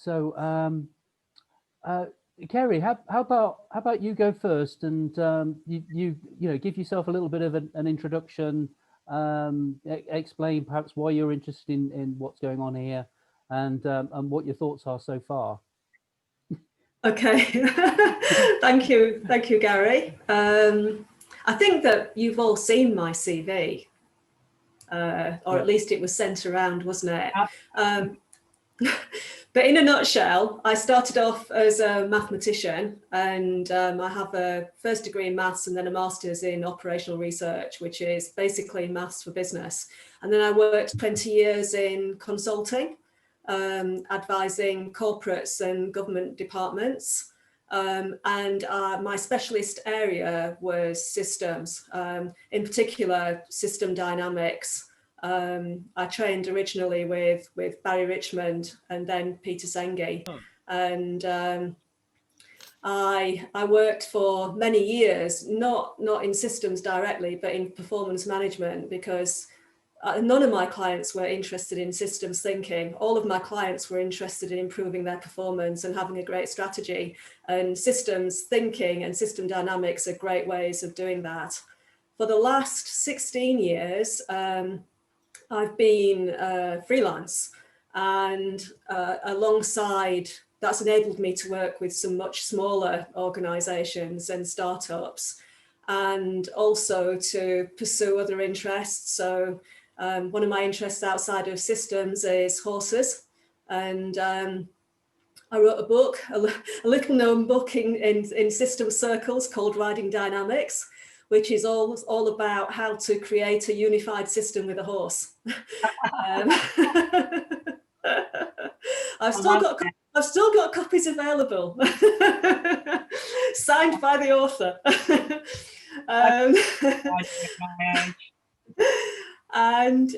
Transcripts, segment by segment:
So, uh, Kerry, how about you go first, and you give yourself a little bit of an introduction, explain perhaps why you're interested in what's going on here, and what your thoughts are so far. Okay, thank you, Gary. I think that you've all seen my CV, or at least it was sent around, wasn't it? But in a nutshell, I started off as a mathematician, and I have a first degree in maths and then a master's in operational research, which is basically maths for business. And then I worked 20 years in consulting, advising corporates and government departments. And my specialist area was systems, in particular system dynamics. I trained originally with Barry Richmond and then Peter Senge. And I worked for many years, not in systems directly, but in performance management, because none of my clients were interested in systems thinking. All of my clients were interested in improving their performance and having a great strategy. And systems thinking and system dynamics are great ways of doing that. For the last 16 years, I've been freelance, and alongside that's enabled me to work with some much smaller organizations and startups, and also to pursue other interests. So one of my interests outside of systems is horses, and I wrote a book, a little known book in system circles called Riding Dynamics, which is all about how to create a unified system with a horse. I've still got copies available, signed by the author. And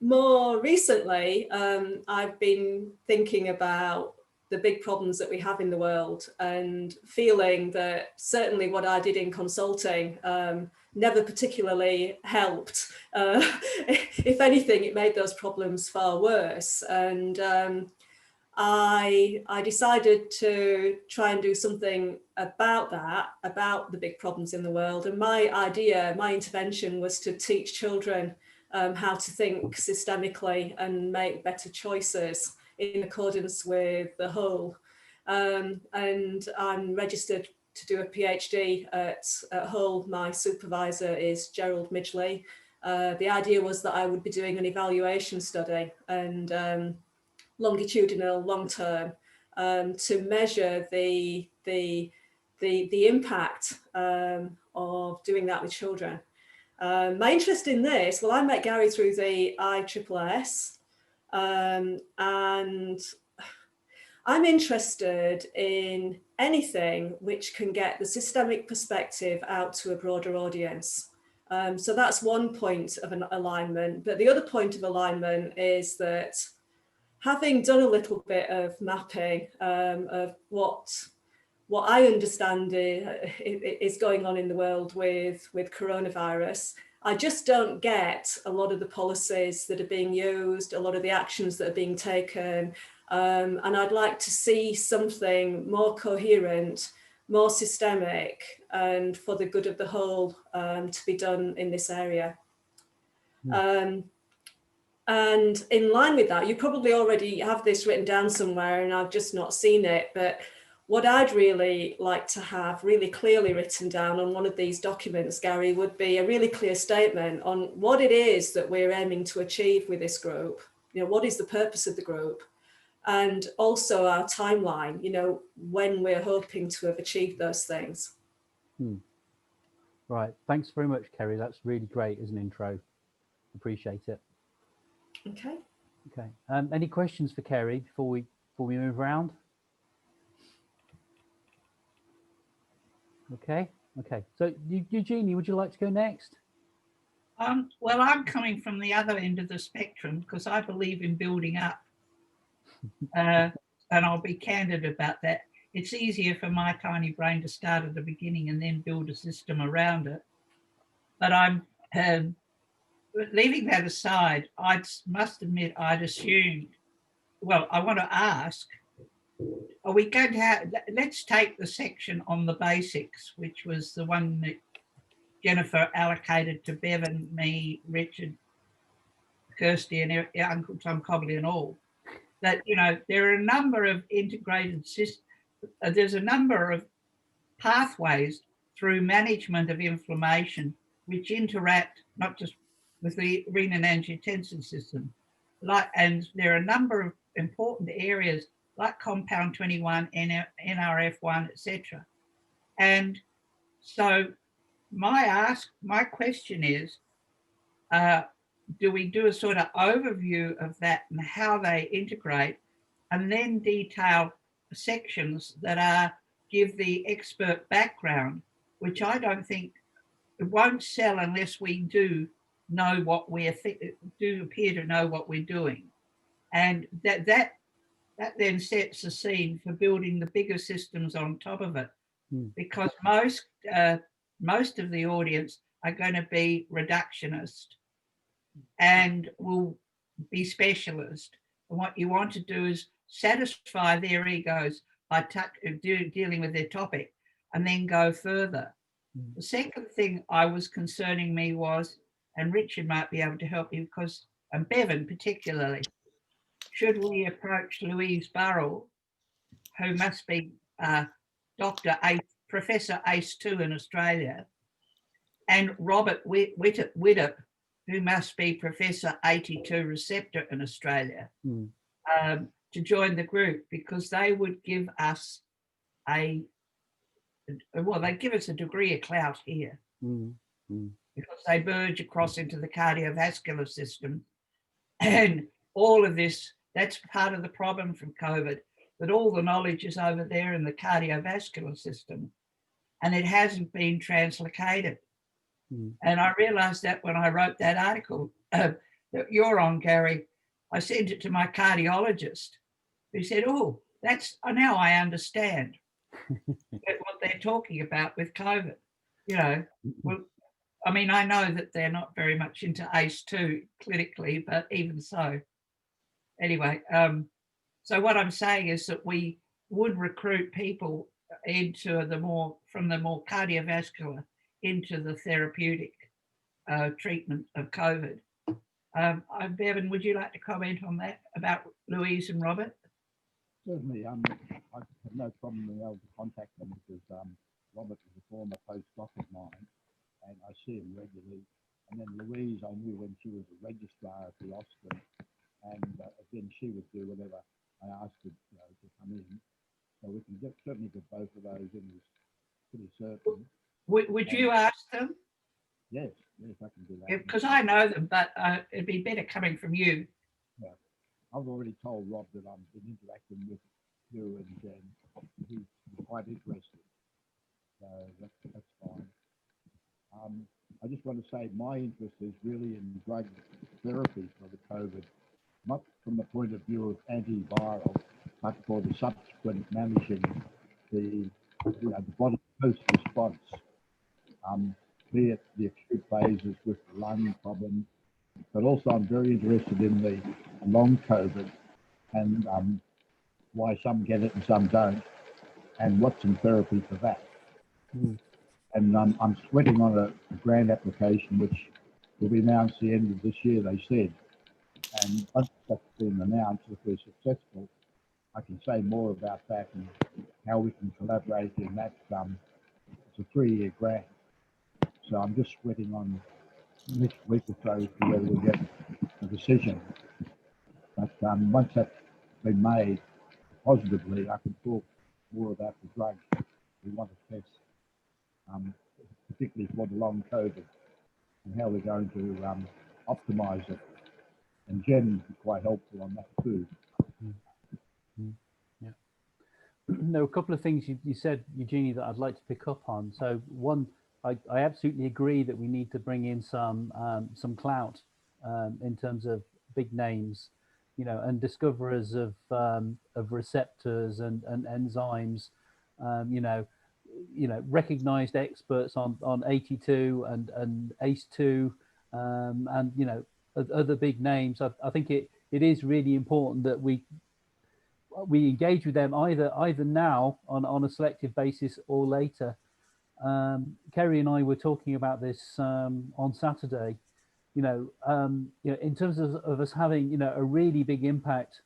more recently, I've been thinking about the big problems that we have in the world, and feeling that certainly what I did in consulting never particularly helped. If anything, it made those problems far worse. And I decided to try and do something about that, about the big problems in the world. And my intervention was to teach children how to think systemically and make better choices in accordance with the whole. And I'm registered to do a PhD at Hull. My supervisor is Gerald Midgley. The idea was that I would be doing an evaluation study, and longitudinal, long term, to measure the impact of doing that with children. My interest in this, well, I met Gary through the ISSS, and I'm interested in anything which can get the systemic perspective out to a broader audience. So that's one point of an alignment. But the other point of alignment is that, having done a little bit of mapping of what I understand is going on in the world with coronavirus, I just don't get a lot of the policies that are being used, a lot of the actions that are being taken. And I'd like to see something more coherent, more systemic, and for the good of the whole to be done in this area. And in line with that, you probably already have this written down somewhere and I've just not seen it, but what I'd really like to have really clearly written down on one of these documents, Gary, would be a really clear statement on what it is that we're aiming to achieve with this group. You know, what is the purpose of the group? And also our timeline, you know, when we're hoping to have achieved those things. Right. Thanks very much, Kerry. That's really great as an intro. Appreciate it. Okay. Okay. Any questions for Kerry before we move around? Okay. Okay. So Eugenie, would you like to go next? Well, I'm coming from the other end of the spectrum because I believe in building up. And I'll be candid about that. It's easier for my tiny brain to start at the beginning and then build a system around it. But I'm leaving that aside. I must admit I'd assumed well, I want to ask, are we going to have, let's take the section on the basics, which was the one that Jennifer allocated to Bevan, me, Richard, Kirsty, and Uncle Tom Cobley and all. That, you know, there are a number of integrated systems, there's a number of pathways through management of inflammation which interact not just with the renin-angiotensin system, and there are a number of important areas like compound 21, NRF1, etc. And so my question is, do we do a sort of overview of that and how they integrate, and then detail sections that give the expert background, which I don't think it won't sell unless we do know what we're do appear to know what we're doing, and that then sets the scene for building the bigger systems on top of it, because most of the audience are going to be reductionist and will be specialist. And what you want to do is satisfy their egos by dealing with their topic and then go further. The second thing I was concerning me was, and Richard might be able to help me because, and Bevan particularly, should we approach Louise Burrell, who must be Professor ACE2 in Australia, and Robert Widdop, who must be Professor 82 receptor in Australia, to join the group, because they would give us they give us a degree of clout here, because they merge across into the cardiovascular system. And all of this, that's part of the problem from COVID, that all the knowledge is over there in the cardiovascular system and it hasn't been translocated. And I realized that when I wrote that article that you're on, Gary, I sent it to my cardiologist, who said, oh, now I understand what they're talking about with COVID. You know, well, I mean, I know that they're not very much into ACE2 clinically, but even so. Anyway, so what I'm saying is that we would recruit people into from the more cardiovascular into the therapeutic treatment of COVID. Bevan, would you like to comment on that about Louise and Robert? Certainly. I have no problem being able to contact them because Robert is a former postdoc of mine and I see him regularly. And then Louise, I knew when she was a registrar at the Austin, and again, she would do whatever I asked her to come in. So we can certainly get both of those in, is pretty certain. Would you ask them? Yes, I can do that. Because I know them, but it'd be better coming from you. Yeah. I've already told Rob that I've been interacting with you and he's quite interested. So that's fine. I just want to say my interest is really in drug therapy for the COVID, not from the point of view of antiviral, but for the subsequent managing the body host response, be it the acute phases with the lung problem, but also I'm very interested in the long COVID and why some get it and some don't, and what's in therapy for that. And I'm sweating on a grant application which will be announced the end of this year, they said. And once that's been announced, if we're successful, I can say more about that and how we can collaborate in that. It's a 3-year grant. So I'm just sweating on next week or so as to whether we'll get a decision. But once that's been made positively, I can talk more about the drug we want to test, particularly for the long COVID and how we're going to optimize it. And Jen is quite helpful on that too. Yeah. There were a couple of things you said, Eugenie, that I'd like to pick up on. So one, I absolutely agree that we need to bring in some clout in terms of big names, and discoverers of receptors and enzymes, recognized experts on 82 and ACE2, and other big names. I think it is really important that we we engage with them either now on a selective basis or later. Kerry and I were talking about this on Saturday. In terms of us having a really big impact,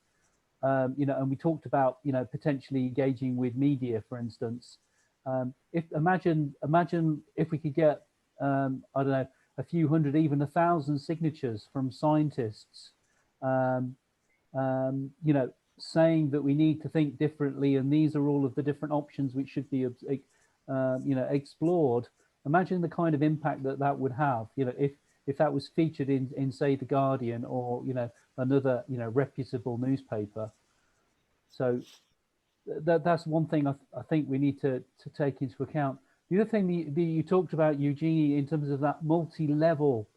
and we talked about potentially engaging with media, for instance. Imagine if we could get I don't know, a few hundred, even 1,000 signatures from scientists, saying that we need to think differently, and these are all of the different options which should be explored. Imagine the kind of impact that would have, if that was featured in say The Guardian or another reputable newspaper. So that's one thing I think we need to take into account. The other thing that you talked about, Eugenie, in terms of that multi-level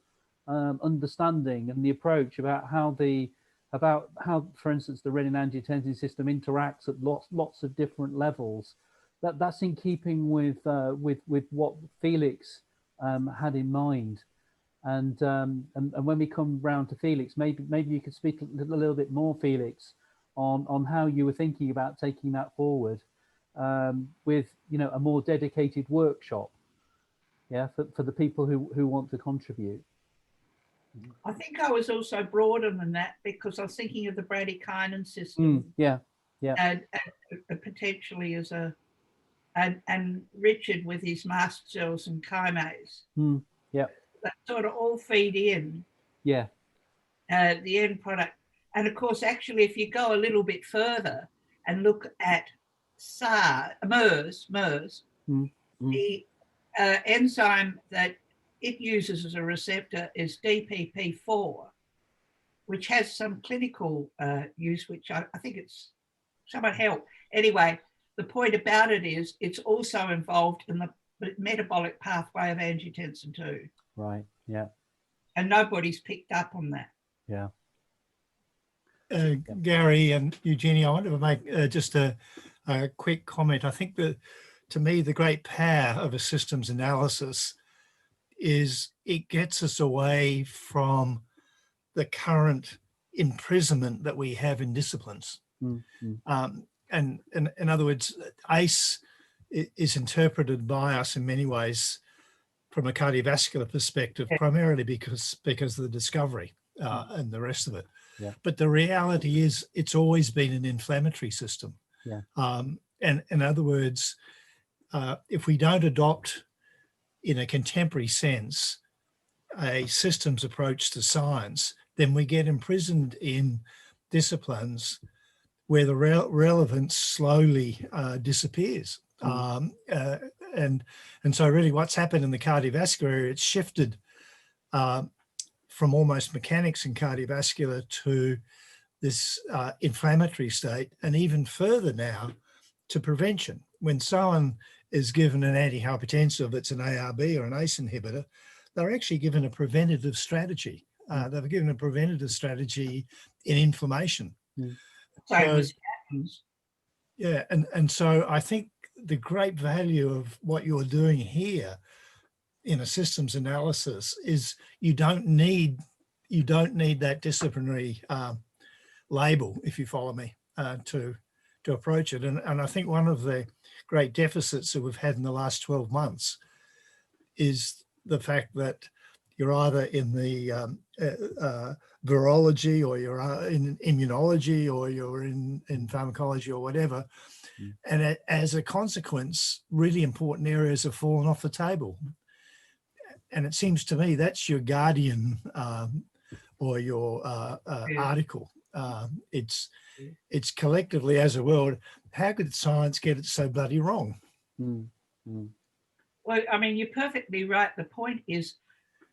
understanding and the approach about how, for instance, the renin-angiotensin system interacts at lots of different levels. That's in keeping with what Felix had in mind. And when we come round to Felix, maybe you could speak a little bit more, Felix, on how you were thinking about taking that forward with a more dedicated workshop, for the people who want to contribute. I think I was also broader than that because I was thinking of the bradykinin system. And potentially as and Richard with his mast cells and chymase. That sort of all feed in. The end product. And of course, actually, if you go a little bit further and look at MERS, the enzyme that it uses as a receptor is DPP4, which has some clinical use, which I think it's somewhat help. Anyway, the point about it is it's also involved in the metabolic pathway of angiotensin 2. Right, yeah. And nobody's picked up on that. Yeah. Gary and Eugenie, I want to make just a quick comment. I think that, to me, the great power of a systems analysis is it gets us away from the current imprisonment that we have in disciplines. And in other words, ACE is interpreted by us in many ways from a cardiovascular perspective, primarily because of the discovery and the rest of it. But the reality is it's always been an inflammatory system. And in other words, if we don't adopt in a contemporary sense a systems approach to science, then we get imprisoned in disciplines where the relevance slowly disappears. And so really what's happened in the cardiovascular area, it's shifted from almost mechanics in cardiovascular to this inflammatory state, and even further now to prevention. When someone is given an antihypertensive that's an ARB or an ACE inhibitor, they're actually given a preventative strategy. They're given a preventative strategy in inflammation. And so I think the great value of what you're doing here in a systems analysis is you don't need that disciplinary label, if you follow me, to approach it. And I think one of the great deficits that we've had in the last 12 months is the fact that you're either in the virology, or you're in immunology, or you're in pharmacology or whatever. And as a consequence, really important areas have fallen off the table. And it seems to me that's your Guardian or your article. It's collectively as a world, how could science get it so bloody wrong? Well, I mean, you're perfectly right. The point is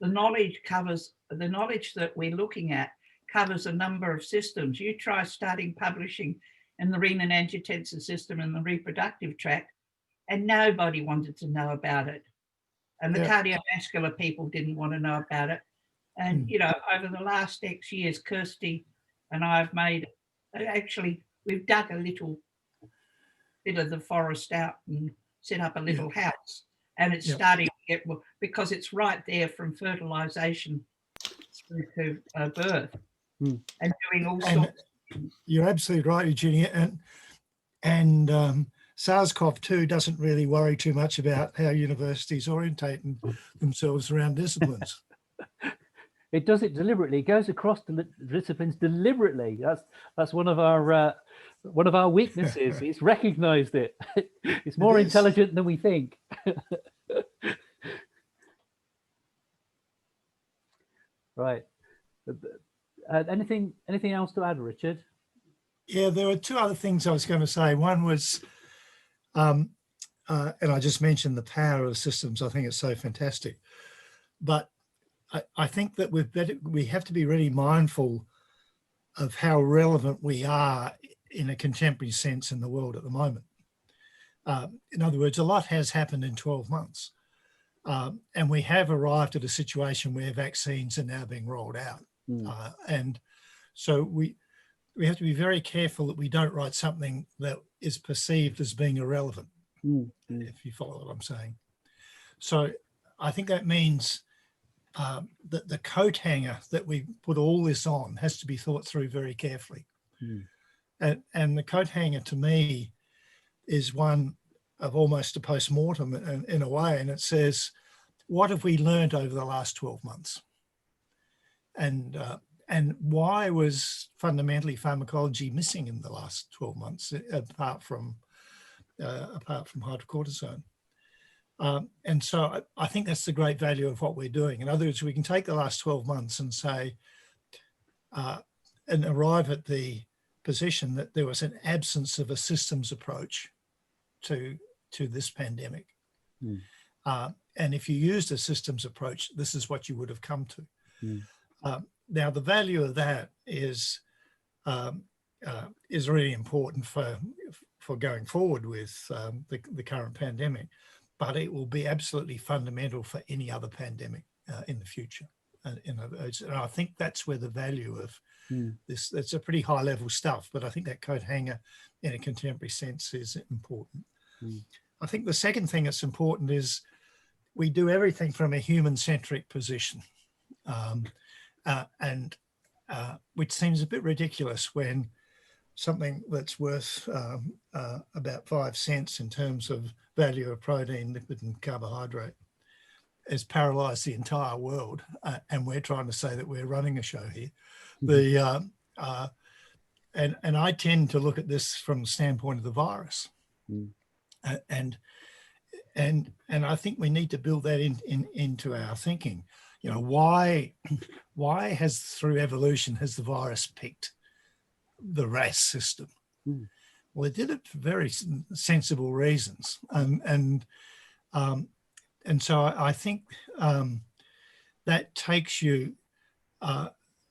the knowledge that we're looking at covers a number of systems. You try starting publishing in the renin-angiotensin system and the reproductive tract, and nobody wanted to know about it. And the cardiovascular people didn't want to know about it. And, over the last X years, Kirsty and I have we've dug a little bit of the forest out and set up a little house. And it's starting to get, because it's right there from fertilization through to birth, and doing all sorts of You're absolutely right, Eugenia. And SARS-CoV-2 doesn't really worry too much about how universities orientate themselves around disciplines. It does it deliberately. It goes across the disciplines deliberately. That's one of our weaknesses. It's recognized it. It's more is. intelligent than we think. Right. Anything else to add, Richard? Yeah, there were two other things I was going to say. One was, and I just mentioned the power of systems. I think it's so fantastic. But I think that we have to be really mindful of how relevant we are in a contemporary sense in the world at the moment. In other words, a lot has happened in 12 months. And we have arrived at a situation where vaccines are now being rolled out. And so we have to be very careful that we don't write something that is perceived as being irrelevant, if you follow what I'm saying. So I think that means that the coat hanger that we put all this on has to be thought through very carefully. And the coat hanger to me is one of almost a post-mortem in a way, and it says, what have we learned over the last 12 months? And why was fundamentally pharmacology missing in the last 12 months, apart from hydrocortisone? And so I think that's the great value of what we're doing. In other words, we can take the last 12 months and say, and arrive at the position that there was an absence of a systems approach to this pandemic. And if you used a systems approach, this is what you would have come to. Now, the value of that is really important for going forward with the current pandemic, but it will be absolutely fundamental for any other pandemic in the future. And I think that's where the value of this, that's a pretty high level stuff, but I think that coat hanger in a contemporary sense is important. I think the second thing that's important is we do everything from a human-centric position, which seems a bit ridiculous when something that's worth about 5 cents in terms of value of protein, lipid and carbohydrate has paralyzed the entire world. And we're trying to say that we're running a show here. And I tend to look at this from the standpoint of the virus. And I think we need to build that into our thinking. You know, why has through evolution has the virus picked the RAS system? Well, it did it for very sensible reasons, and so I think that takes you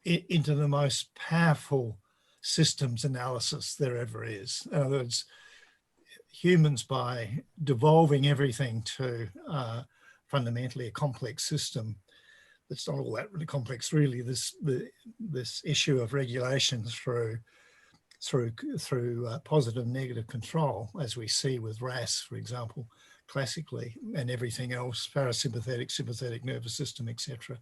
into the most powerful systems analysis there ever is. In other words, humans, by devolving everything to fundamentally a complex system that's not all that really complex, really, this issue of regulation through positive and negative control, as we see with RAS, for example, classically, and everything else, parasympathetic, sympathetic nervous system, etc.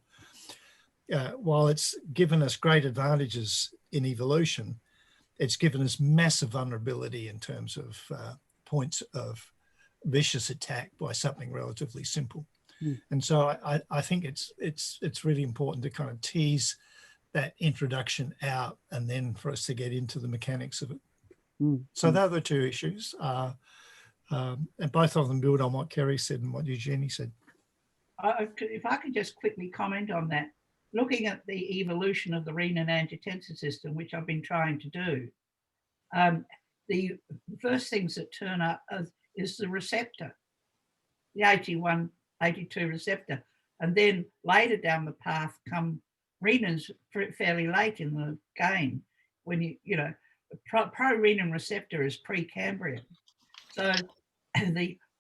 While it's given us great advantages in evolution, it's given us massive vulnerability in terms of points of vicious attack by something relatively simple. And so I think it's really important to kind of tease that introduction out and then for us to get into the mechanics of it. So they're the two issues. And both of them build on what Kerry said and what Eugenie said. If I could just quickly comment on that, looking at the evolution of the renin-angiotensin system, which I've been trying to do, the first things that turn up is the receptor, the AT1, AT2 receptor. And then later down the path come renins fairly late in the game when you know, pro-renin receptor is pre-Cambrian. So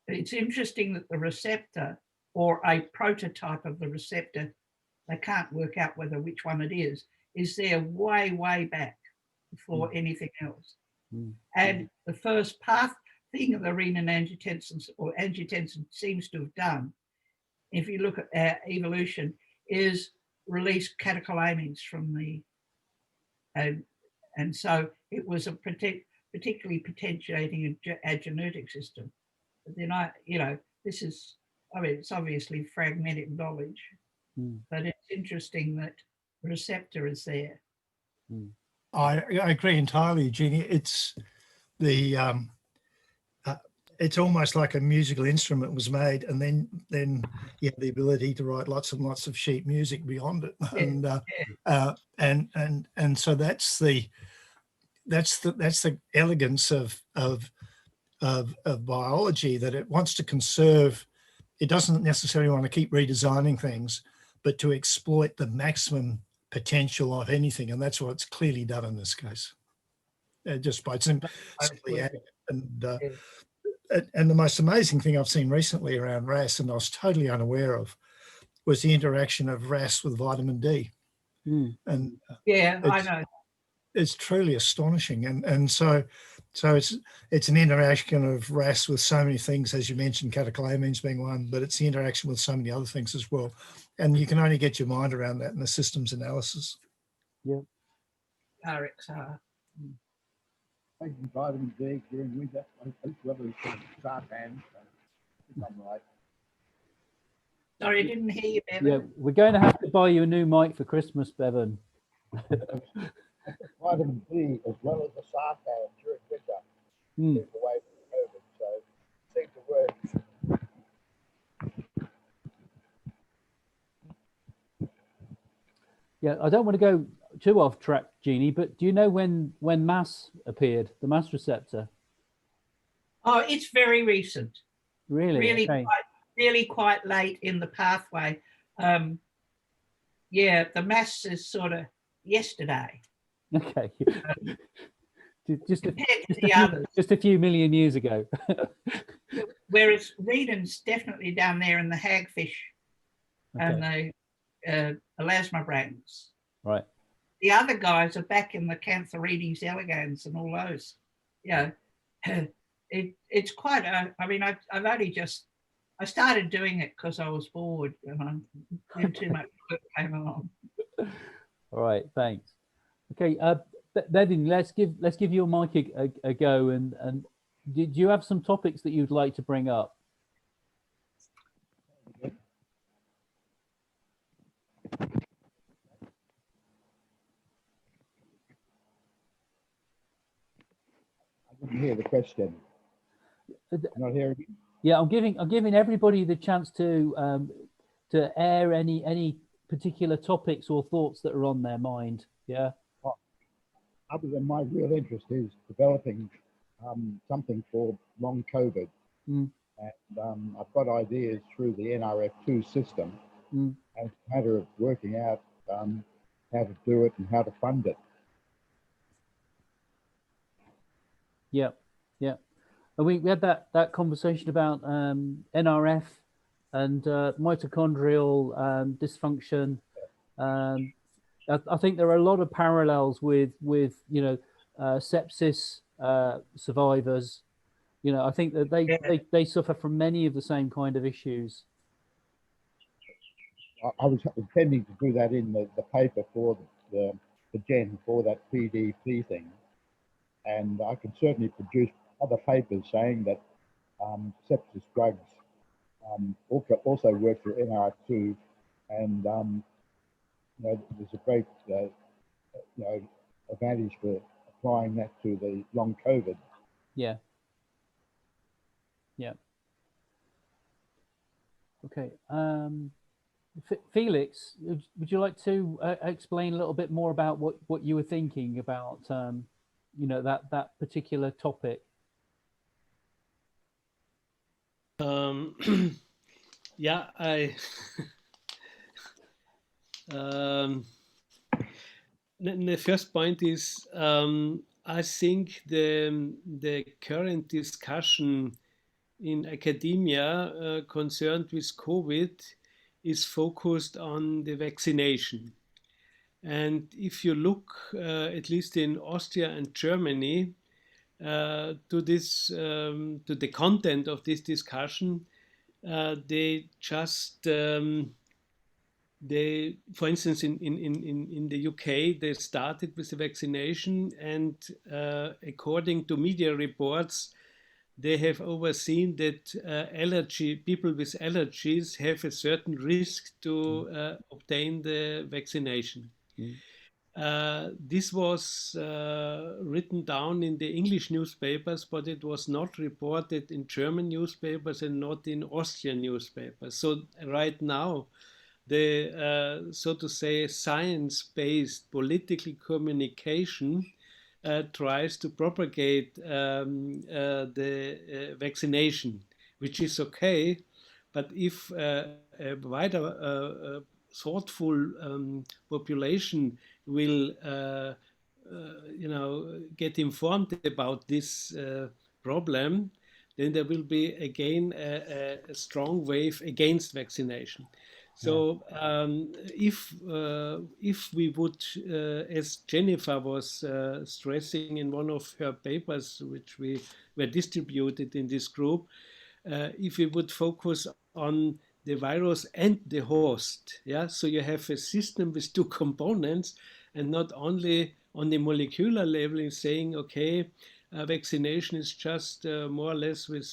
it's interesting that the receptor or a prototype of the receptor, they can't work out which one it is there way, way back before anything else. And the first path thing of the renin-angiotensin or angiotensin seems to have done, if you look at evolution, is release catecholamines from the And so it was a particularly potentiating a genetic system. But then this is, I mean, it's obviously fragmented knowledge, but it's interesting that the receptor is there. I agree entirely, Eugenia. It's the it's almost like a musical instrument was made, and then you have the ability to write lots and lots of sheet music beyond it, and so that's the elegance of biology, that it wants to conserve. It doesn't necessarily want to keep redesigning things, but to exploit the maximum potential of anything, and that's what's clearly done in this case, just by simply adding it. And the most amazing thing I've seen recently around RAS, and I was totally unaware of, was the interaction of RAS with vitamin D. And I know. It's truly astonishing. And so it's an interaction of RAS with so many things, as you mentioned, catecholamine's being one, but it's the interaction with so many other things as well. And you can only get your mind around that in the systems analysis. Yeah. RXR. Taking vitamin D during winter, as well as sartan. I'm right. Sorry, I didn't hear you, Bevan. Yeah, we're going to have to buy you a new mic for Christmas, Bevan. Vitamin D as well as the sartan during winter. Keep away from COVID, so it seemed to work. Yeah, I don't want to go too off track, Jeannie, but do you know when MAS appeared, the MAS receptor? Oh, it's very recent. Really? Really quite late in the pathway. The MAS is sort of yesterday. Okay. just a few million years ago. Whereas Reedon's definitely down there in the hagfish and the elasmobranchs. Right. The other guys are back in the Cantharides elegans and all those. It's quite I mean, I've only just, I started doing it because I was bored and then too much work came along. All right, thanks. Okay, Bevan, let's give your mic a go, and do you have some topics that you'd like to bring up? I didn't hear the question. I'm not hearing you. Yeah, I'm giving everybody the chance to air any particular topics or thoughts that are on their mind. Yeah. Other than my real interest is developing something for long COVID, and I've got ideas through the NRF2 system, and it's a matter of working out how to do it and how to fund it. Yeah, yeah. And we had that conversation about NRF and mitochondrial dysfunction. I think there are a lot of parallels with sepsis survivors. I think that they suffer from many of the same kind of issues. I was intending to do that in the paper for the Gen for that PDP thing, and I can certainly produce other papers saying that sepsis drugs also work for NR2, and there's a great advantage for applying that to the long COVID. Yeah. Yeah. Okay. Felix, would you like to explain a little bit more about what you were thinking about, that particular topic? Yeah, the first point is I think the current discussion in academia concerned with COVID is focused on the vaccination. And if you look, at least in Austria and Germany, to the content of this discussion, they just for instance, in the UK, they started with the vaccination, and according to media reports, they have overseen that people with allergies have a certain risk to obtain the vaccination. This was written down in the English newspapers, but it was not reported in German newspapers and not in Austrian newspapers. So right now, the so to say science-based political communication tries to propagate the vaccination, which is okay, but if a wider thoughtful population will get informed about this problem, then there will be again a strong wave against vaccination. So if we would, as Jennifer was stressing in one of her papers, which we were distributed in this group, if we would focus on the virus and the host, so you have a system with two components, and not only on the molecular level in saying, okay, vaccination is just more or less with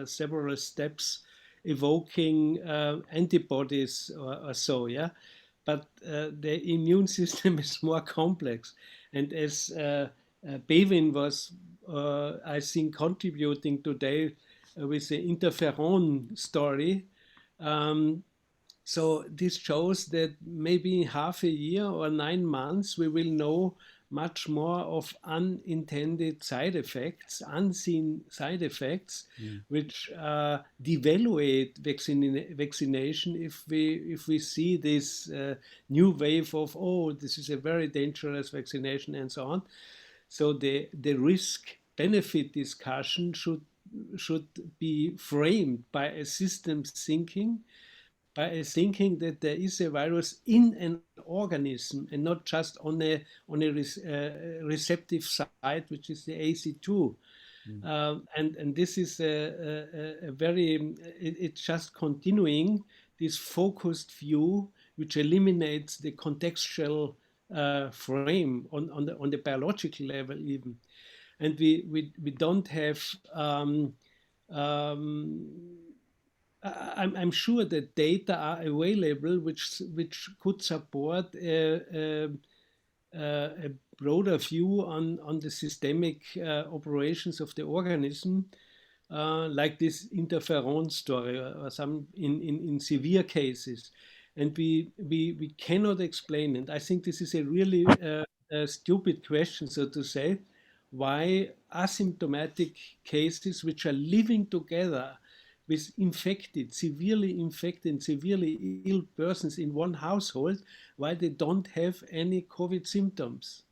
several steps evoking antibodies or so, but the immune system is more complex. And as Bevin was, I think, contributing today with the interferon story, so this shows that maybe in half a year or 9 months, we will know much more of unintended side effects, unseen side effects, which devaluate vaccination if we see this new wave of, oh, this is a very dangerous vaccination and so on. So the risk-benefit discussion should be framed by a systems thinking, by thinking that there is a virus in an organism and not just on a receptive site, which is the AC2. And this is a very, it's just continuing this focused view, which eliminates the contextual frame on the biological level even. And we don't have, I'm sure that data are available which could support a broader view on the systemic operations of the organism, like this interferon story or some in severe cases. And we cannot explain it. I think this is a really stupid question, so to say, why asymptomatic cases which are living together with severely infected, severely ill persons in one household, why they don't have any COVID symptoms.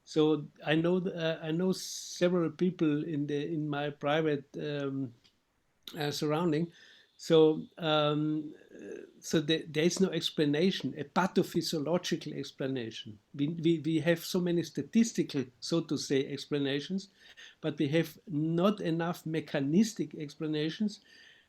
So I know several people in my private surrounding. So there is no explanation, a pathophysiological explanation. We have so many statistical, so to say, explanations, but we have not enough mechanistic explanations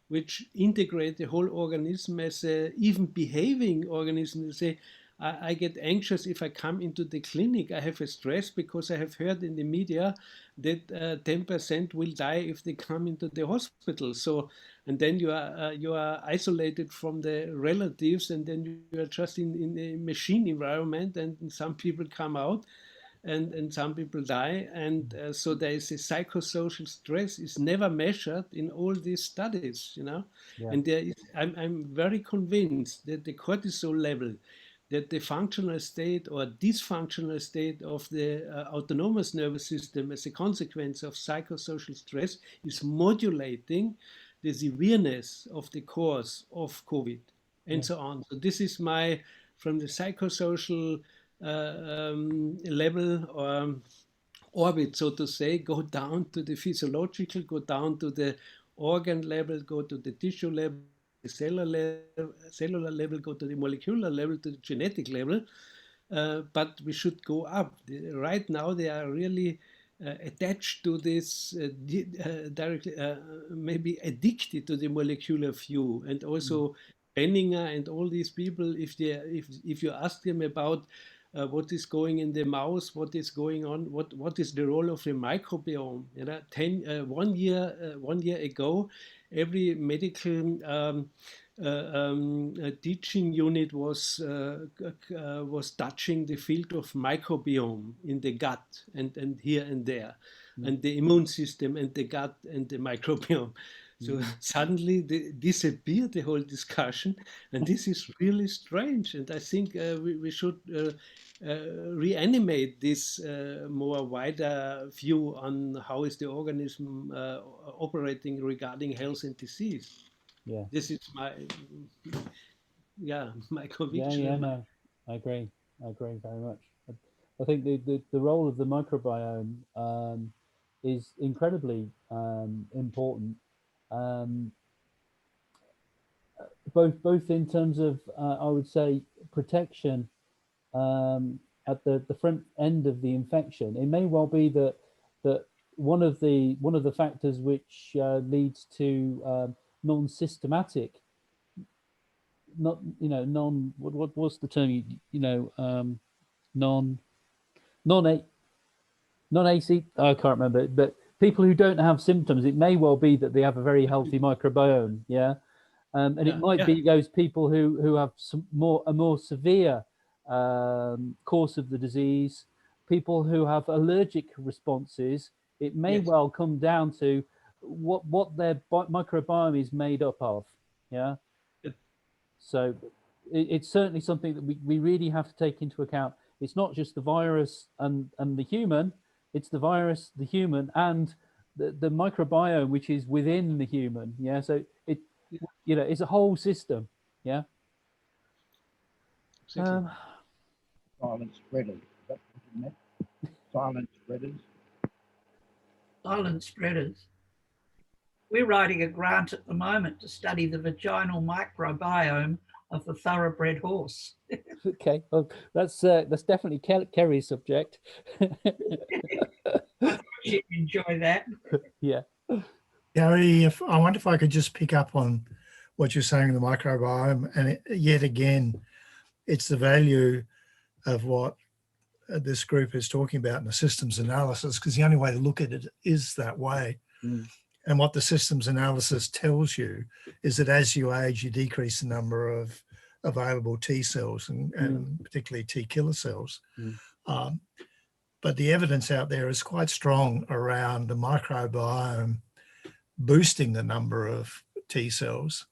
which integrate the whole organism as a even behaving organism. To say, I get anxious if I come into the clinic. I have a stress because I have heard in the media that 10% will die if they come into the hospital. So, and then you are isolated from the relatives, and then you are just in a machine environment, and some people come out, and some people die, and so there is a psychosocial stress is never measured in all these studies, And there is, I'm very convinced that the cortisol level, that the functional state or dysfunctional state of the autonomous nervous system as a consequence of psychosocial stress is modulating the severeness of the course of COVID and so on. So this is my, from the psychosocial level or orbit, so to say, go down to the physiological, go down to the organ level, go to the tissue level, the cellular level, go to the molecular level, to the genetic level, but we should go up. Right now they are really attached to this, directly, maybe addicted to the molecular view, and also Benninger and all these people, if you ask them about what is going in the mouse, what is going on, what is the role of the microbiome? You know, 1 year ago, every medical teaching unit was touching the field of microbiome in the gut and here and there, and the immune system and the gut and the microbiome. So suddenly they disappeared, the whole discussion, and this is really strange. And I think we should reanimate this more wider view on how is the organism operating regarding health and disease. Yeah. This is my my Yeah, conviction. yeah, no, I agree very much. I think the role of the microbiome is incredibly important, both in terms of I would say protection at the front end of the infection. It may well be that one of the factors which leads to non-systematic, what's the term, non-AC, I can't remember, but people who don't have symptoms, it may well be that they have a very healthy microbiome, and it might be those people who have a more severe course of the disease, people who have allergic responses. It may well come down to what their microbiome is made up of, So it's certainly something that we really have to take into account. It's not just the virus and the human, it's the virus, the human, and the microbiome which is within the human. So it's a whole system. Silent spreaders. Is that what you meant? Silent spreaders. Silent spreaders. We're writing a grant at the moment to study the vaginal microbiome of the thoroughbred horse. Okay, well, that's definitely Kerry's subject. I thought you'd enjoy that. Yeah. Gary, I wonder if I could just pick up on what you're saying in the microbiome, and yet again, it's the value of what this group is talking about in the systems analysis, because the only way to look at it is that way. And what the systems analysis tells you is that as you age, you decrease the number of available T cells and particularly T killer cells. But the evidence out there is quite strong around the microbiome boosting the number of T cells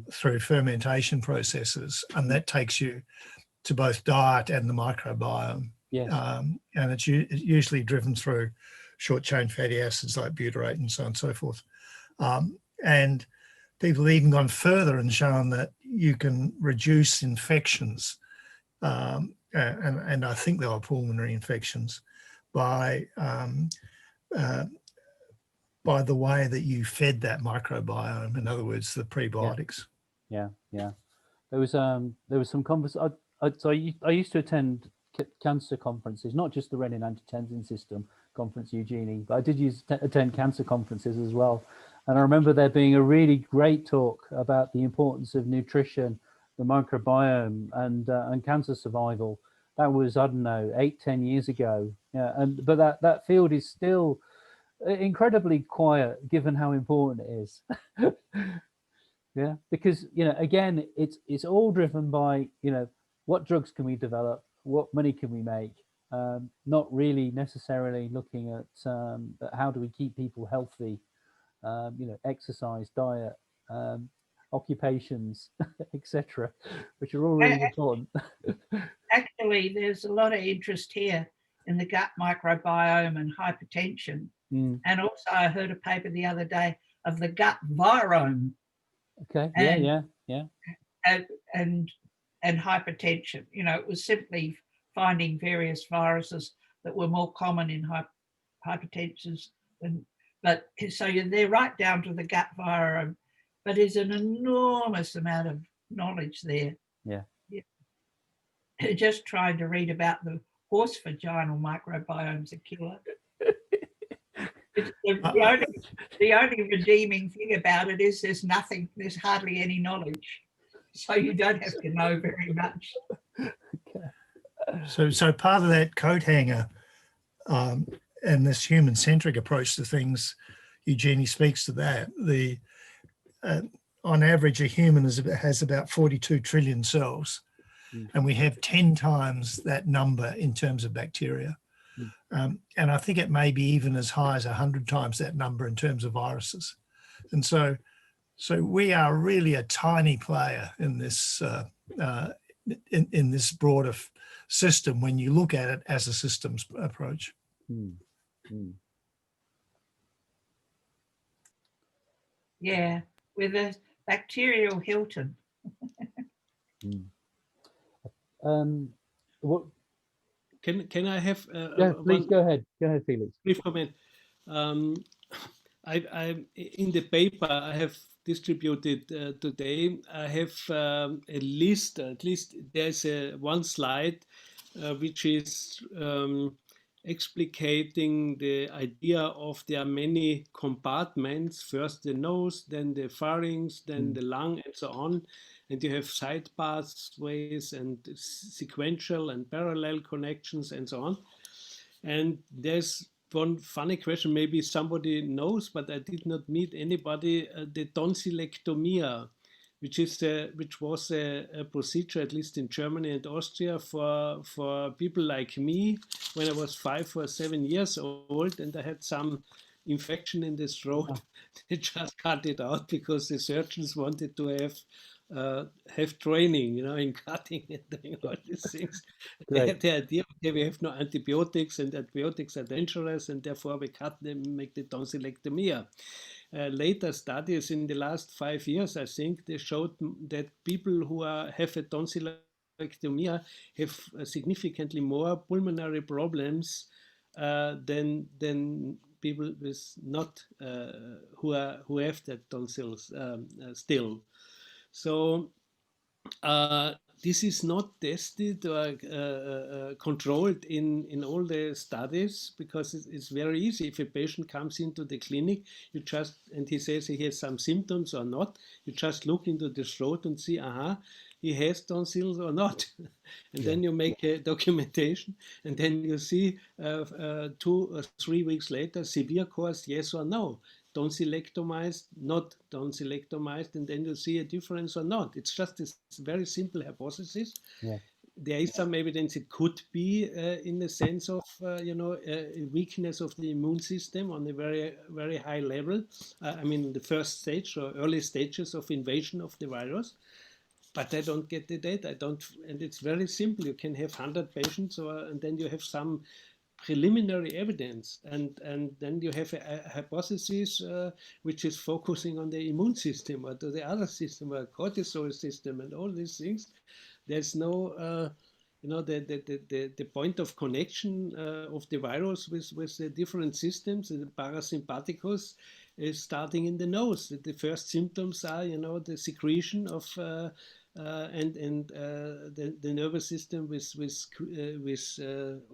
through fermentation processes. And that takes you to both diet and the microbiome. Yes. And it's usually driven through short chain fatty acids like butyrate and so on and so forth. And people have even gone further and shown that you can reduce infections, and I think they were pulmonary infections, by the way that you fed that microbiome. In other words, the prebiotics. Yeah. There was some conversation. I used to attend cancer conferences, not just the renin-angiotensin system conference, Eugenie, but I did attend cancer conferences as well. And I remember there being a really great talk about the importance of nutrition, the microbiome, and cancer survival. That was, I don't know, 8-10 years ago. But that field is still incredibly quiet, given how important it is. Because again, it's all driven by what drugs can we develop, what money can we make, not really necessarily looking at how do we keep people healthy, exercise, diet, occupations, etc., which are all really important. Actually, there's a lot of interest here in the gut microbiome and hypertension. And also I heard a paper the other day of the gut virome. Okay. Yeah. And hypertension. It was simply finding various viruses that were more common in hypertensions. But so they're right down to the gut virome, but there's an enormous amount of knowledge there. Yeah. Just trying to read about the horse vaginal microbiome's a killer. The only redeeming thing about it is there's hardly any knowledge. So you don't have to know very much. So part of that coat hanger and this human-centric approach to things, Eugenie speaks to that. On average, a human has about 42 trillion cells, and we have 10 times that number in terms of bacteria. And I think it may be even as high as 100 times that number in terms of viruses. And so we are really a tiny player in this in this broader system when you look at it as a systems approach. Yeah, with a bacterial Hilton. What? Can I have Yeah, please one go ahead. Go ahead, Felix. brief comment? I in the paper I have distributed today, I have a list. At least there's one slide which is explicating the idea of there are many compartments. First the nose, then the pharynx, then the lung, and so on. And you have side pathways and sequential and parallel connections and so on. And there's one funny question, maybe somebody knows, but I did not meet anybody, the tonsillectomia, which was a procedure, at least in Germany and Austria, for people like me when I was 5 or 7 years old and I had some infection in the throat. They just cut it out because the surgeons wanted to have training, in cutting and doing all these things. They had the idea, okay, we have no antibiotics and antibiotics are dangerous and therefore we cut them, make the tonsillectomia. Later studies in the last 5 years, I think, they showed that people who have a tonsillectomia have significantly more pulmonary problems than people with not who have that tonsils still. So this is not tested or controlled in all the studies because it's very easy. If a patient comes into the clinic, and he says he has some symptoms or not, you just look into the throat and see, he has tonsils or not. And then you make a documentation and then you see 2 or 3 weeks later, severe course, yes or no. Tonsillectomized, not tonsillectomized, and then you see a difference or not. It's just this very simple hypothesis. Yeah. There is some evidence it could be in the sense of, a weakness of the immune system on a very, very high level. I mean, the first stage or early stages of invasion of the virus. But I don't get the data. And it's very simple. You can have 100 patients, and then you have some preliminary evidence, and then you have a hypothesis which is focusing on the immune system or to the other system or cortisol system and all these things. There's no, the point of connection of the virus with the different systems. The parasympathicus is starting in the nose. The first symptoms are, the secretion of the nervous system with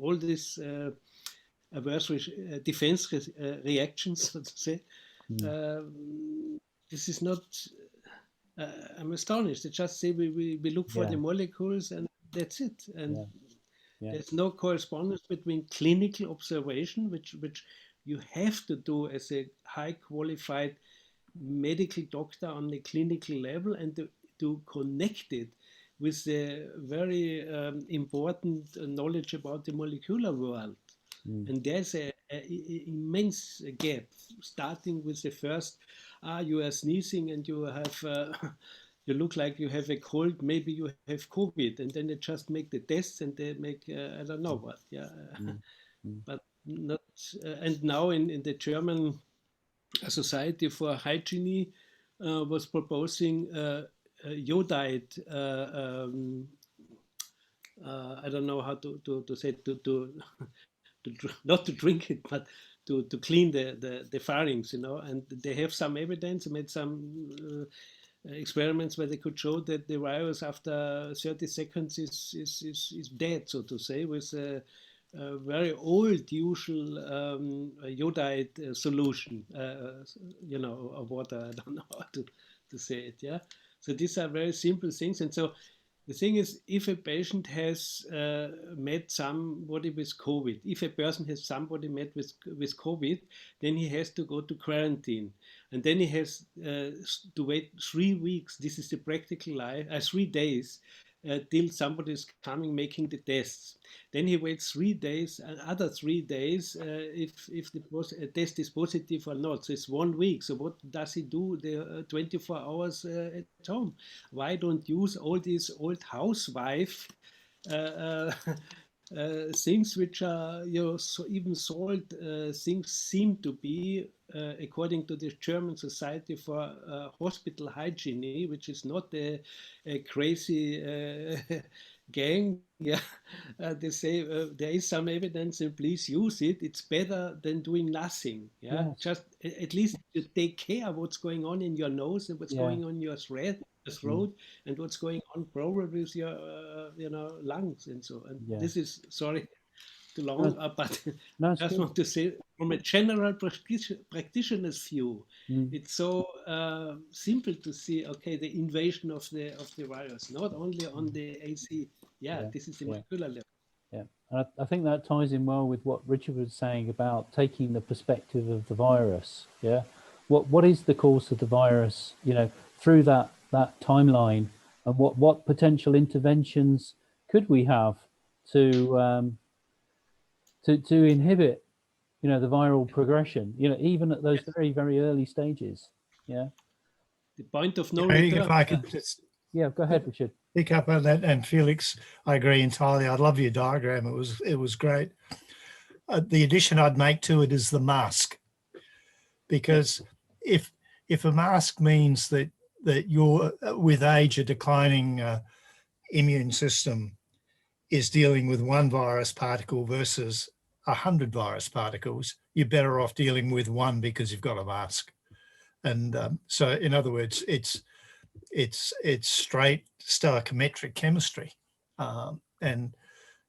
all these adverse defense reactions, so to say. This is not. I'm astonished. They just say we look for the molecules and that's it. And there's no correspondence between clinical observation, which you have to do as a high qualified medical doctor on the clinical level, and to connect it with the very important knowledge about the molecular world. And there's an immense gap, starting with the first, you are sneezing and you have, you look like you have a cold, maybe you have COVID, and then they just make the tests and they make, I don't know what, but not, and now in the German Society for Hygiene was proposing iodide, I don't know how to say, not to drink it, but to clean the pharynx, and they have some evidence, made some experiments where they could show that the virus after 30 seconds is dead, so to say, with a very old usual iodide solution, of water. I don't know how to say it. Yeah. So these are very simple things. And so the thing is, if a patient has met somebody with COVID, if a person has somebody met with COVID, then he has to go to quarantine. And then he has to wait 3 weeks. This is the practical life, 3 days till somebody is coming making the tests. Then he waits 3 days, another 3 days if the test is positive or not. So it's 1 week. So what does he do the 24 hours at home? Why don't use all these old housewife things which are so even salt things seem to be according to the German Society for Hospital Hygiene, which is not a crazy gang. Yeah, they say there is some evidence and please use it. It's better than doing nothing. Yeah, Yes. just at least you take care of what's going on in your nose and what's Yeah. going on in your throat and what's going on probably with your lungs and so. And Yeah. this is sorry too long, but No, I it's just good. want to say from a general practitioner's view, Mm. it's so simple to see, okay, the invasion of the virus, not only on the AC. Yeah, Yeah, this is the yeah. molecular level. Yeah, and I think that ties in well with what Richard was saying about taking the perspective of the virus. Yeah, what is the course of the virus? You know, through that timeline, and what potential interventions could we have to to inhibit, you know, the viral progression? You know, even at those very early stages. Yeah. The point of no If return. I could just Yeah. Go ahead, Richard. pick up on that, and Felix, I agree entirely. I love your diagram. It was great. The addition I'd make to it is the mask, because if a mask means that you're with age a declining immune system is dealing with one virus particle versus 100 virus particles, you're better off dealing with one because you've got a mask. And so, in other words, it's straight stoichiometric chemistry, and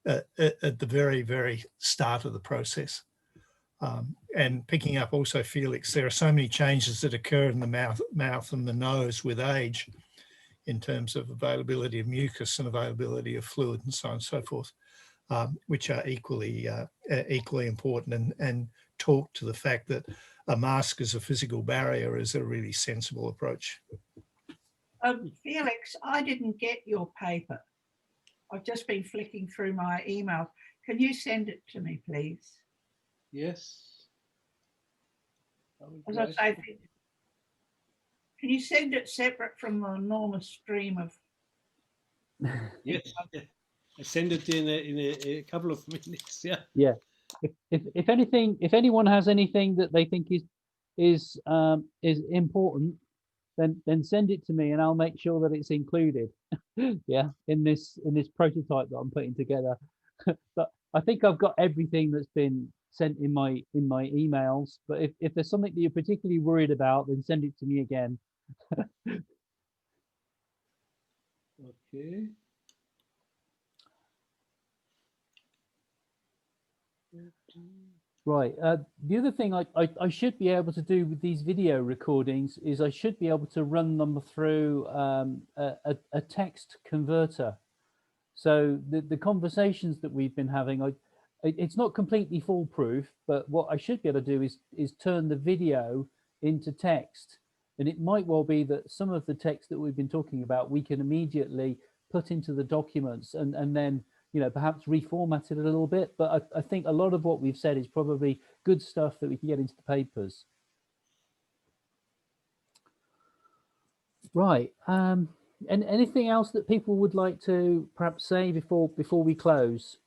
at the very start of the process. And picking up also, Felix, there are so many changes that occur in the mouth and the nose with age, in terms of availability of mucus and availability of fluid and so on and so forth, which are equally important, and talk to the fact that a mask as a physical barrier is a really sensible approach. Felix, I didn't get your paper. I've just been flicking through my email. Can you send it to me, please? Yes. I will As I try. say, can you send it separate from the enormous stream of? Yes. I send it in a couple of minutes. Yeah. Yeah. If anything, if anyone has anything that they think is important, then send it to me and I'll make sure that it's included. Yeah, in this prototype that I'm putting together. But I think I've got everything that's been sent in my emails. But if there's something that you're particularly worried about, then send it to me again. Okay. Right. The other thing I should be able to do with these video recordings is I should be able to run them through a text converter. So the conversations that we've been having, it's not completely foolproof, but what I should be able to do is turn the video into text. And it might well be that some of the text that we've been talking about, we can immediately put into the documents and then, you know, perhaps reformat it a little bit. But I think a lot of what we've said is probably good stuff that we can get into the papers. Right. And anything else that people would like to perhaps say before we close?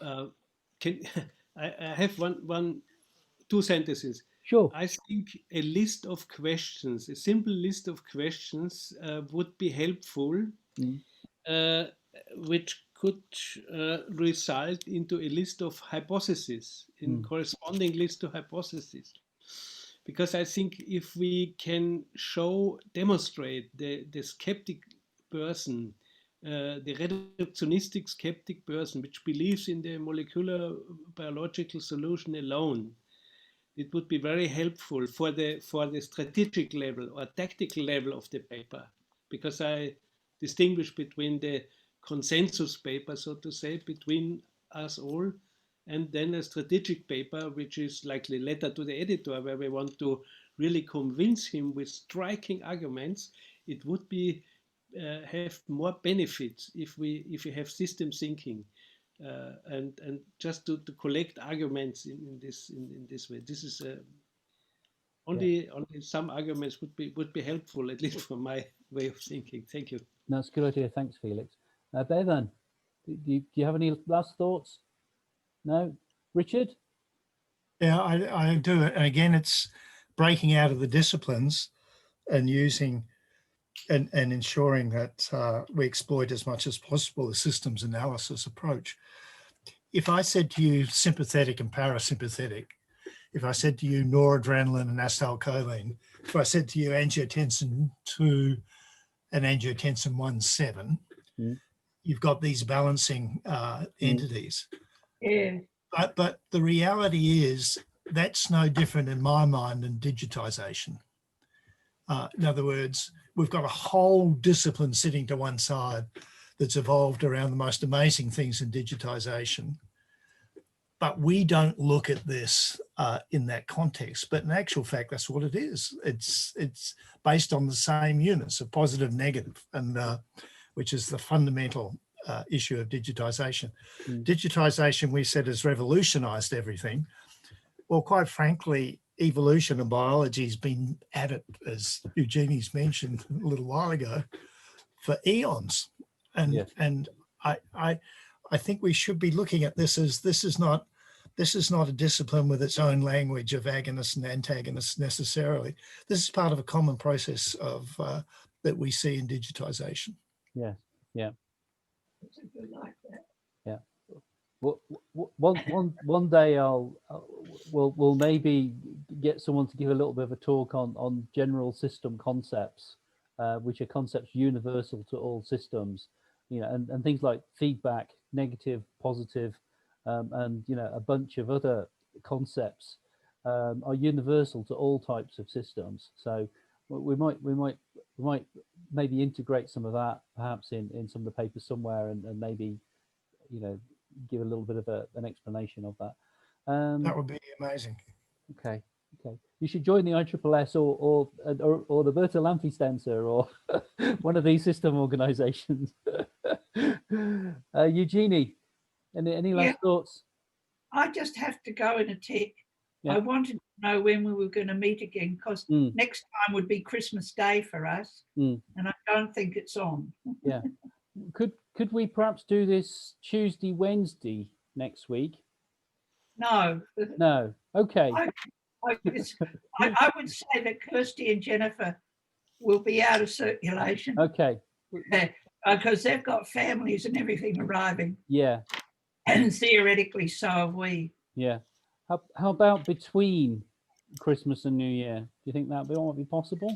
Can I have two sentences? Sure. I think a list of questions, a simple list of questions would be helpful, which could result into a list of hypotheses, in corresponding list of hypotheses. Because I think if we can demonstrate the skeptic person, the reductionistic skeptic person, which believes in the molecular biological solution alone, it would be very helpful for the strategic level or tactical level of the paper, because I distinguish between the consensus paper, so to say, between us all, and then a strategic paper, which is like the letter to the editor, where we want to really convince him with striking arguments. It would be have more benefits if we have system thinking, and just to collect arguments in this way. This is only some arguments would be helpful, at least from my way of thinking. Thank you. That's a good idea. Thanks, Felix. Bevan, do you have any last thoughts? No? Richard? Yeah, I do. And again, it's breaking out of the disciplines and using and ensuring that we exploit as much as possible the systems analysis approach. If I said to you sympathetic and parasympathetic, if I said to you noradrenaline and acetylcholine, if I said to you angiotensin 2 and angiotensin 1-7, you've got these balancing entities. Yeah. But the reality is that's no different in my mind than digitization. In other words, we've got a whole discipline sitting to one side that's evolved around the most amazing things in digitization. But we don't look at this in that context. But in actual fact, that's what it is. It's based on the same units of positive, negative, and which is the fundamental issue of digitization. Digitization, we said, has revolutionized everything. Well, quite frankly, evolution and biology has been at it, as Eugenie's mentioned a little while ago, for eons. And Yes. and I think we should be looking at this as this is not a discipline with its own language of agonists and antagonists necessarily. This is part of a common process of that we see in digitization. Yes. Yeah. It's a good like that. Yeah. One day we'll maybe get someone to give a little bit of a talk on general system concepts, which are concepts universal to all systems, and things like feedback, negative, positive, and a bunch of other concepts are universal to all types of systems. So we might maybe integrate some of that perhaps in some of the papers somewhere, and maybe give a little bit of an explanation of that. That would be amazing. Okay. You should join the ISSS or the Bertalanffy Stanza or one of these system organizations. Eugenie, any last thoughts? I just have to go in a tick. Yeah. I wanted to know when we were going to meet again, because next time would be Christmas Day for us, and I don't think it's on. Yeah. Could we perhaps do this Tuesday, Wednesday next week? No. No. Okay. I would say that Kirsty and Jennifer will be out of circulation. Okay. Because they've got families and everything arriving. Yeah. And theoretically, so have we. Yeah. How about between Christmas and New Year? Do you think that might be possible?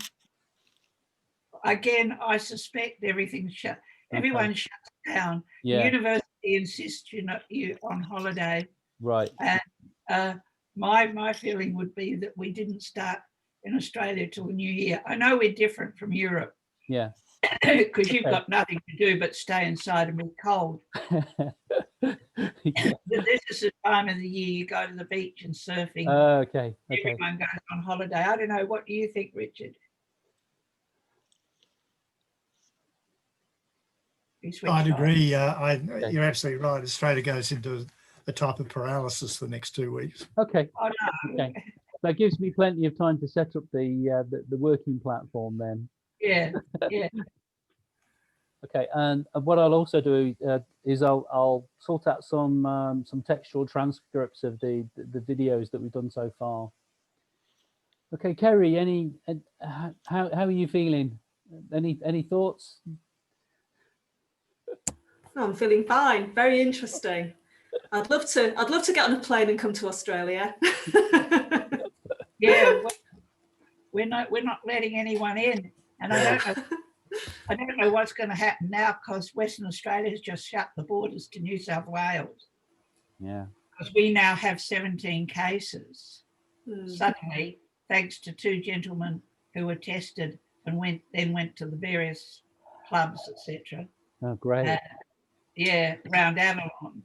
Again, I suspect everything's shut. Everyone shuts down. Yeah. The university insists you're on holiday. Right. And my feeling would be that we didn't start in Australia till the New Year. I know we're different from Europe. Yeah. Because you've got nothing to do but stay inside and be cold. Yeah. This is the time of the year you go to the beach and surfing. Okay. Everyone goes on holiday. I don't know. What do you think, Richard? I'd agree. You're absolutely right. Australia goes into a type of paralysis for the next 2 weeks. Okay. Oh, no. Okay. That gives me plenty of time to set up the working platform then. Yeah. Okay, and what I'll also do is I'll sort out some textual transcripts of the videos that we've done so far. Okay, Kerry, how are you feeling? Any thoughts? I'm feeling fine. Very interesting. I'd love to get on a plane and come to Australia. Yeah, we're not letting anyone in, and I don't know what's going to happen now, because Western Australia has just shut the borders to New South Wales. Yeah. Because we now have 17 cases. suddenly, thanks to two gentlemen who were tested and went to the various clubs, etc. Oh, great. Round Avalon,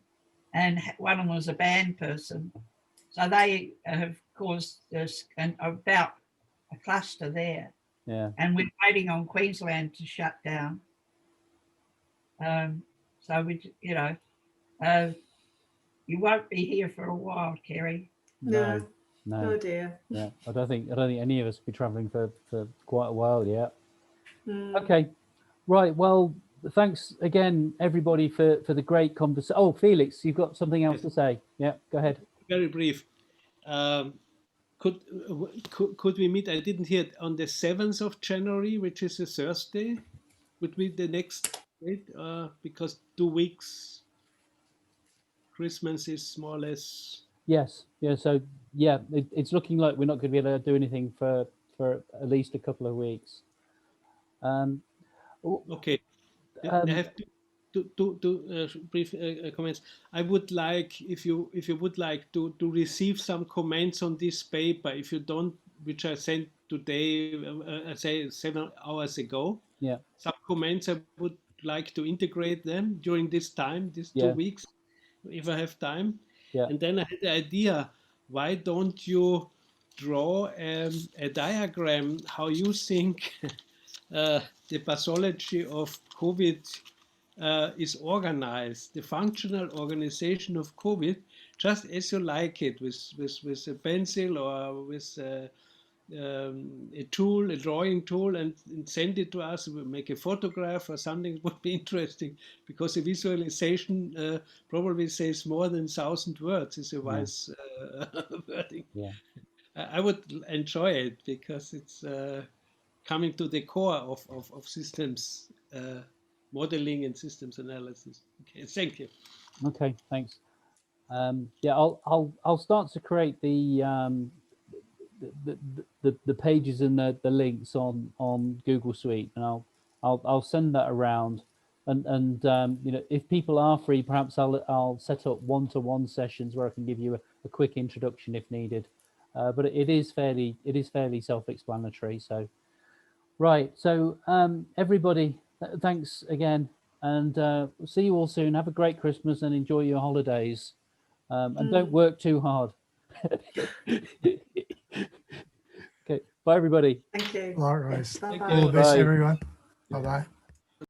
and one of them was a band person. So they have caused this about a cluster there, Yeah. and we're waiting on Queensland to shut down. So we, you won't be here for a while, Kerry. No. Oh dear. Yeah. I don't think any of us will be traveling for quite a while yet. Mm. Okay. Right. Well, thanks again, everybody, for the great conversation. Oh, Felix, you've got something else to say? Yeah. Go ahead. Very brief. Could we meet? I didn't hear it, on the 7th of January, which is a Thursday. Would be the next date? Because 2 weeks, Christmas is more or less. Yes. Yeah. So yeah, it's looking like we're not going to be able to do anything for at least a couple of weeks. Okay. I have two brief comments. I would like, if you would like to receive some comments on this paper, if you don't, which I sent today, I say 7 hours ago. Yeah. Some comments, I would like to integrate them during this time, these 2 Yeah. weeks, if I have time. Yeah. And then I had the idea, why don't you draw a diagram how you think the pathology of COVID is organized, the functional organization of COVID, just as you like it, with a pencil or with a tool, a drawing tool, and send it to us. We'll make a photograph or something. It would be interesting, because a visualization probably says more than 1,000 words, is a wise wording. Yeah. I would enjoy it, because it's coming to the core of systems modeling and systems analysis. Okay, thank you. Okay, thanks. Yeah, I'll start to create the pages and the links on Google Suite, and I'll send that around. And if people are free, perhaps I'll set up one-to-one sessions where I can give you a quick introduction if needed. But it is fairly self-explanatory. So, right. So everybody, thanks again, and see you all soon. Have a great Christmas and enjoy your holidays, and don't work too hard. Okay, bye everybody. Thank you. Likewise. Bye All the best, Bye. everyone. Bye-bye.